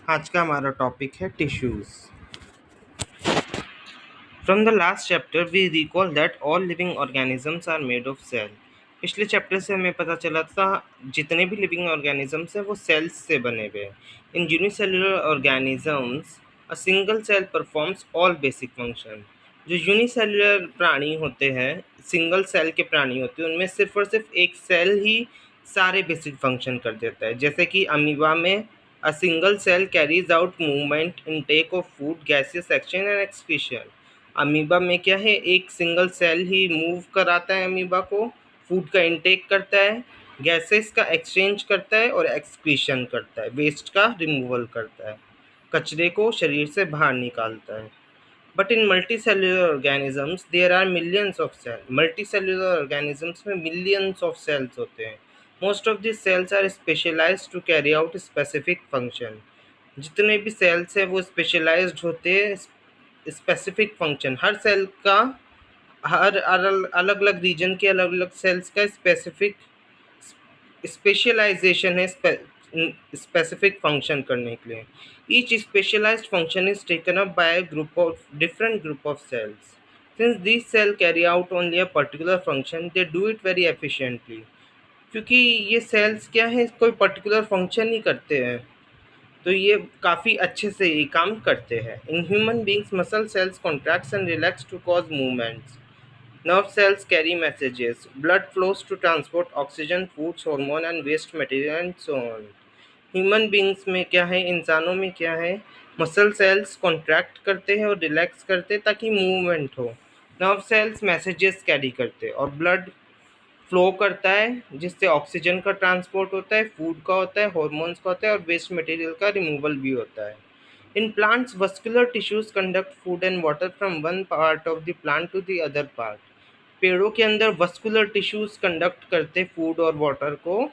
आज का हमारा टॉपिक है tissues. From the last chapter we recall that all living organisms are made of cell. पिछले chapter से हमें पता चला था जितने भी लिविंग ऑर्गेनिजम्स हैं वो सेल्स से बने हुए हैं। In unicellular organisms a single cell performs all basic function. जो यूनिसेलुलर प्राणी होते हैं, सिंगल सेल के प्राणी होते हैं, उनमें सिर्फ और सिर्फ एक सेल ही सारे बेसिक फंक्शन कर देता है। जैसे कि अमीबा में a single cell carries out movement, intake of food, gaseous action and excretion। Amoeba में क्या है, एक सिंगल सेल ही मूव कराता है अमीबा को, फूड का इंटेक करता है, गैसेस का एक्सचेंज करता है और एक्सक्रीशन करता है, वेस्ट का रिमूवल करता है, कचरे को शरीर से बाहर निकालता है। But in multicellular organisms there are millions of cell. Multicellular organisms में मिलियंस ऑफ सेल्स होते हैं। Most of this cells are specialized to carry out specific function. जितने भी सेल्स हैं वो स्पेशलाइज्ड होते हैं स्पेसिफिक फंक्शन। हर सेल का हर अलग अलग रीजन के अलग अलग सेल्स का स्पेसिफिक स्पेशलाइजेशन है स्पेसिफिक फंक्शन करने के लिए। Each specialized function is taken up by a group of different group of cells. Since this cell carry out only a particular function they do it very efficiently. क्योंकि ये sales क्या है, कोई particular function ही करते हैं तो ये काफ़ी अच्छे से ये काम करते हैं। In human beings muscle cells contracts and relax to cause movements. Nerve cells carry messages. Blood flows to transport oxygen, foods, hormone and waste material and so on. Human beings में क्या है, इंसानों में क्या है, मसल सेल्स कॉन्ट्रैक्ट करते हैं और रिलैक्स करते हैं ताकि मूवमेंट हो। नर्व सेल्स मैसेजेस कैरी करते हैं और ब्लड फ्लो करता है जिससे ऑक्सीजन का ट्रांसपोर्ट होता है, फूड का होता है, हॉर्मोन्स का होता है और वेस्ट मटेरियल का रिमूवल भी होता है। In plants vascular tissues conduct food and water from one part of the plant to the other part. पेड़ों के अंदर वस्कुलर टिश्यूज कंडक्ट करते फूड और वाटर को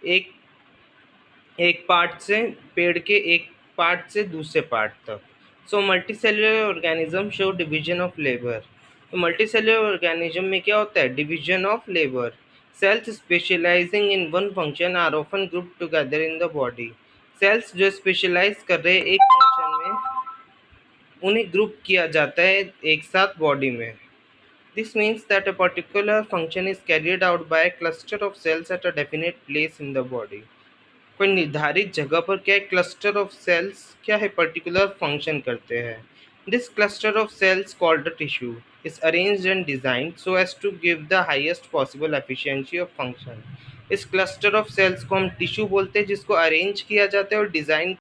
एक एक पार्ट से, पेड़ के एक पार्ट से दूसरे पार्ट तक। So multicellular organism show division of labour. तो मल्टीसेल्युलर ऑर्गेनिज्म में क्या होता है, division of labour. Cells specializing in one function are often group together in the body. सेल्स जो स्पेशलाइज कर रहे हैं एक फंक्शन में, उन्हें ग्रुप किया जाता है एक साथ बॉडी में। This means that a particular function is carried out by a cluster of cells at a definite place in the body। कोई निर्धारित जगह पर क्या है, क्लस्टर ऑफ सेल्स क्या है, पर्टिकुलर फंक्शन करते हैं। This cluster of cells called the tissue is arranged and designed so as to give the highest possible efficiency of function. इस क्लस्टर ऑफ सेल्स को हम टिश्यू बोलते हैं जिसको अरेंज किया जाता है और डिज़ाइन